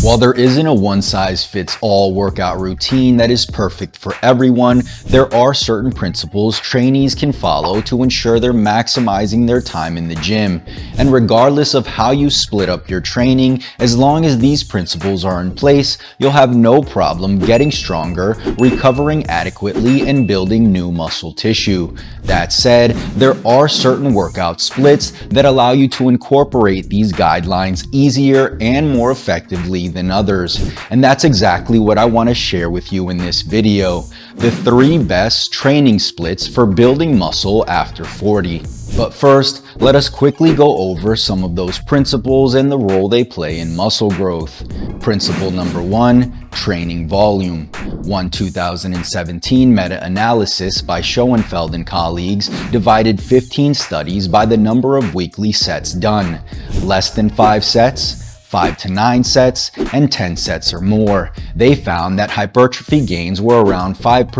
While there isn't a one-size-fits-all workout routine that is perfect for everyone, there are certain principles trainees can follow to ensure they're maximizing their time in the gym. And regardless of how you split up your training, as long as these principles are in place, you'll have no problem getting stronger, recovering adequately, and building new muscle tissue. That said, there are certain workout splits that allow you to incorporate these guidelines easier and more effectively than others. And that's exactly what I want to share with you in this video. The 3 best training splits for building muscle after 40. But first, let us quickly go over some of those principles and the role they play in muscle growth. Principle number 1, training volume. One 2017 meta-analysis by Schoenfeld and colleagues divided 15 studies by the number of weekly sets done. Less than 5 sets, 5 to 9 sets, and 10 sets or more. They found that hypertrophy gains were around 5%,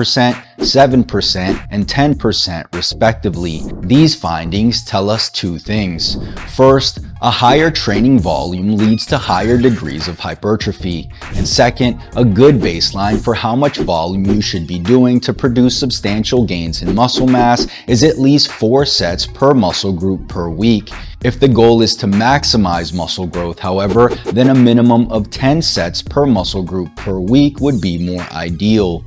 7%, and 10% respectively. These findings tell us 2 things. First, a higher training volume leads to higher degrees of hypertrophy. And second, a good baseline for how much volume you should be doing to produce substantial gains in muscle mass is at least 4 sets per muscle group per week. If the goal is to maximize muscle growth, however, then a minimum of 10 sets per muscle group per week would be more ideal.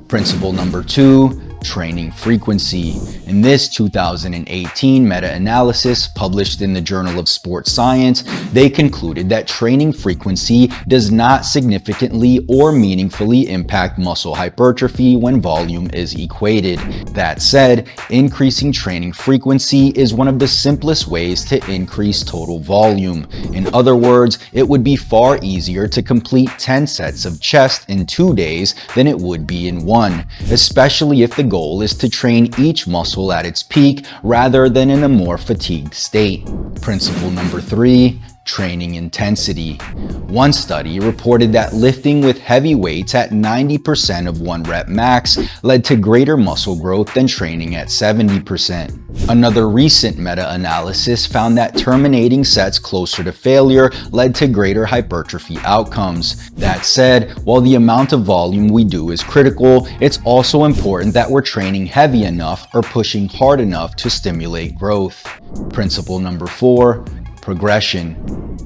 Principle number 2, training frequency. In this 2018 meta-analysis published in the Journal of Sports Science, they concluded that training frequency does not significantly or meaningfully impact muscle hypertrophy when volume is equated. That said, increasing training frequency is one of the simplest ways to increase total volume. In other words, it would be far easier to complete 10 sets of chest in 2 days than it would be in 1, especially if the goal is to train each muscle at its peak rather than in a more fatigued state. Principle number 3, training intensity. One study reported that lifting with heavy weights at 90% of 1 rep max led to greater muscle growth than training at 70%. Another recent meta-analysis found that terminating sets closer to failure led to greater hypertrophy outcomes. That said, while the amount of volume we do is critical, it's also important that we're training heavy enough or pushing hard enough to stimulate growth. Principle number 4, progression.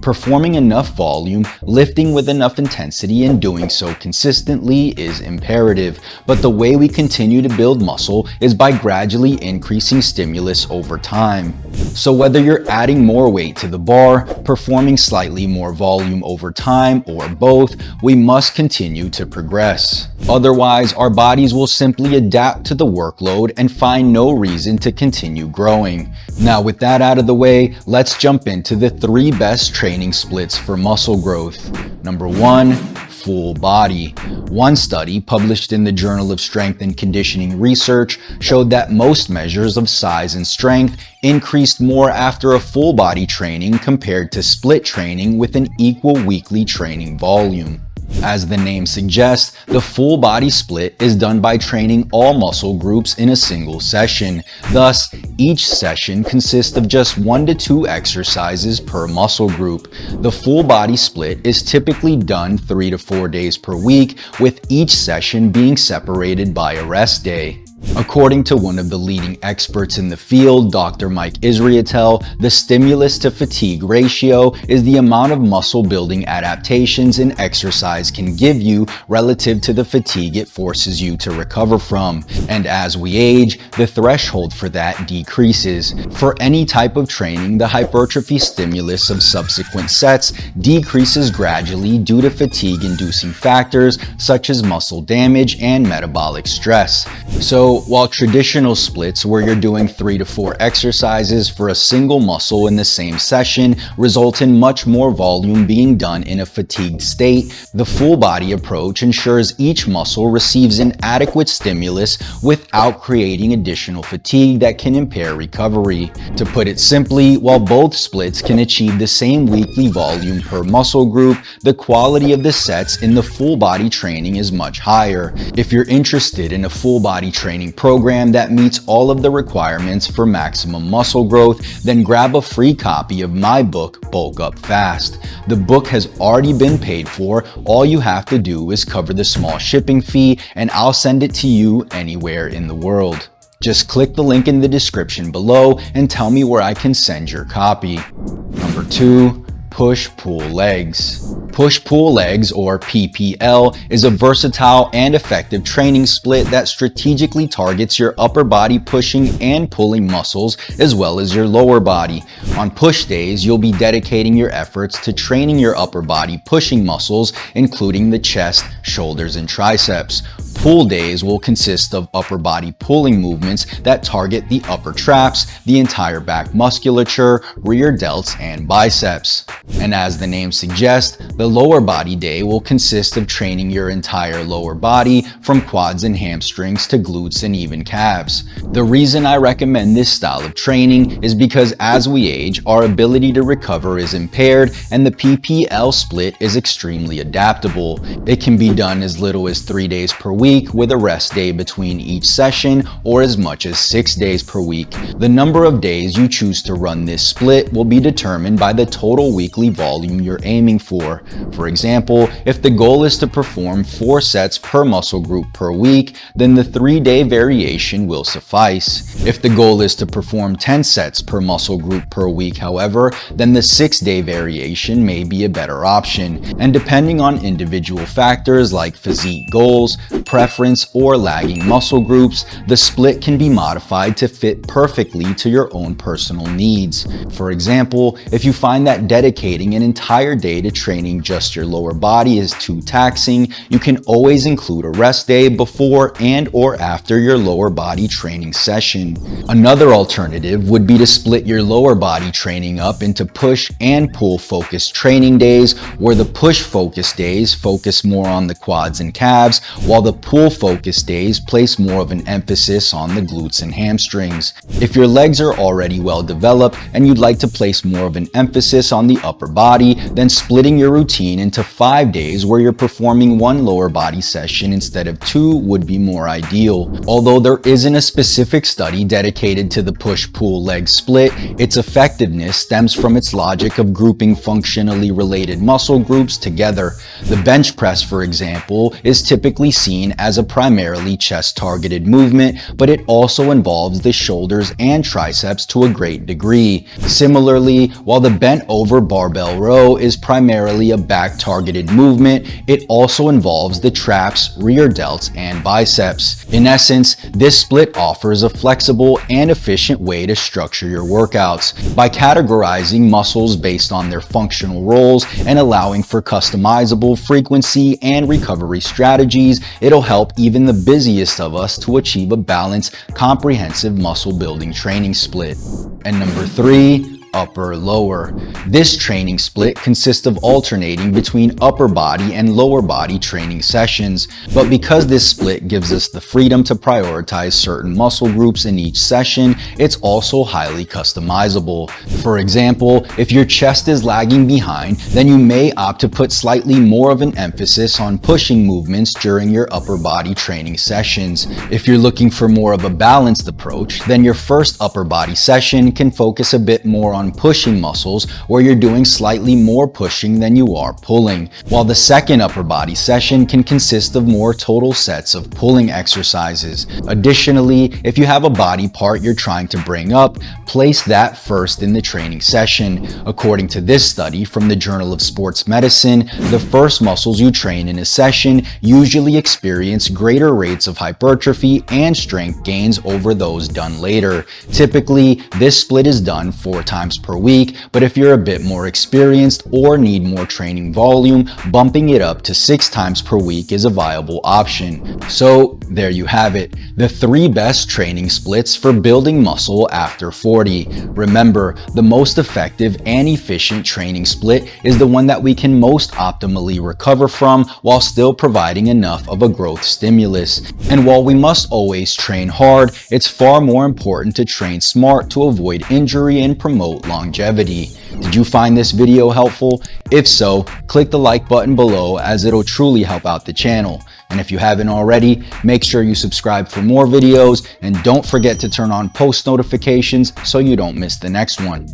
Performing enough volume, lifting with enough intensity, and doing so consistently is imperative. But the way we continue to build muscle is by gradually increasing stimulus over time. So whether you're adding more weight to the bar, performing slightly more volume over time, or both, we must continue to progress. Otherwise, our bodies will simply adapt to the workload and find no reason to continue growing. Now, with that out of the way, let's jump into the 3 best training splits for muscle growth. Number 1, full body. One study published in the Journal of Strength and Conditioning Research showed that most measures of size and strength increased more after a full body training compared to split training with an equal weekly training volume. As the name suggests, the full body split is done by training all muscle groups in a single session. Thus, each session consists of just 1 to 2 exercises per muscle group. The full body split is typically done 3 to 4 days per week, with each session being separated by a rest day. According to one of the leading experts in the field, Dr. Mike Israetel, the stimulus to fatigue ratio is the amount of muscle building adaptations an exercise can give you relative to the fatigue it forces you to recover from. And as we age, the threshold for that decreases. For any type of training, the hypertrophy stimulus of subsequent sets decreases gradually due to fatigue-inducing factors such as muscle damage and metabolic stress. So while traditional splits where you're doing 3 to 4 exercises for a single muscle in the same session result in much more volume being done in a fatigued state, the full body approach ensures each muscle receives an adequate stimulus without creating additional fatigue that can impair recovery. To put it simply, while both splits can achieve the same weekly volume per muscle group, the quality of the sets in the full body training is much higher. If you're interested in a full body training training program that meets all of the requirements for maximum muscle growth, then grab a free copy of my book, Bulk Up Fast. The book has already been paid for. All you have to do is cover the small shipping fee, and I'll send it to you anywhere in the world. Just click the link in the description below and tell me where I can send your copy. Number 2. Push-pull legs. Push-pull legs, or PPL, is a versatile and effective training split that strategically targets your upper body pushing and pulling muscles as well as your lower body. On push days, you'll be dedicating your efforts to training your upper body pushing muscles, including the chest, shoulders, and triceps. Pull days will consist of upper body pulling movements that target the upper traps, the entire back musculature, rear delts, and biceps. And as the name suggests, the lower body day will consist of training your entire lower body from quads and hamstrings to glutes and even calves. The reason I recommend this style of training is because as we age, our ability to recover is impaired, and the PPL split is extremely adaptable. It can be done as little as 3 days per week with a rest day between each session, or as much as 6 days per week. The number of days you choose to run this split will be determined by the total weekly volume you're aiming for. For example, if the goal is to perform 4 sets per muscle group per week, then the 3-day variation will suffice. If the goal is to perform 10 sets per muscle group per week, however, then the 6-day variation may be a better option. And depending on individual factors like physique goals, preference, or lagging muscle groups, the split can be modified to fit perfectly to your own personal needs. For example, if you find that dedicating an entire day to training just your lower body is too taxing, you can always include a rest day before and/or after your lower body training session. Another alternative would be to split your lower body training up into push and pull focused training days, where the push focused days focus more on the quads and calves, while the pull focused days place more of an emphasis on the glutes and hamstrings. If your legs are already well developed and you'd like to place more of an emphasis on the upper body, then splitting your routine into 5 days where you're performing 1 lower body session instead of 2 would be more ideal. Although there isn't a specific study dedicated to the push-pull leg split, its effectiveness stems from its logic of grouping functionally related muscle groups together. The bench press, for example, is typically seen as a primarily chest-targeted movement, but it also involves the shoulders and triceps to a great degree. Similarly, while the bent over barbell row is primarily a back-targeted movement, it also involves the traps, rear delts, and biceps. In essence, this split offers a flexible and efficient way to structure your workouts. By categorizing muscles based on their functional roles and allowing for customizable frequency and recovery strategies, it'll help even the busiest of us to achieve a balanced, comprehensive muscle building training split. And number 3, upper lower. This training split consists of alternating between upper body and lower body training sessions, but because this split gives us the freedom to prioritize certain muscle groups in each session, it's also highly customizable. For example, if your chest is lagging behind, then you may opt to put slightly more of an emphasis on pushing movements during your upper body training sessions. If you're looking for more of a balanced approach, then your first upper body session can focus a bit more on pushing muscles, where you're doing slightly more pushing than you are pulling, while the second upper body session can consist of more total sets of pulling exercises. Additionally, if you have a body part you're trying to bring up, place that first in the training session. According to this study from the Journal of Sports Medicine, the first muscles you train in a session usually experience greater rates of hypertrophy and strength gains over those done later. Typically, this split is done 4 times per week, but if you're a bit more experienced or need more training volume, bumping it up to 6 times per week is a viable option. So there you have it, the 3 best training splits for building muscle after 40. Remember, the most effective and efficient training split is the one that we can most optimally recover from while still providing enough of a growth stimulus. And while we must always train hard, it's far more important to train smart to avoid injury and promote promote longevity. Did you find this video helpful? If so, click the like button below as it'll truly help out the channel. And if you haven't already, make sure you subscribe for more videos and don't forget to turn on post notifications so you don't miss the next one.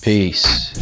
Peace.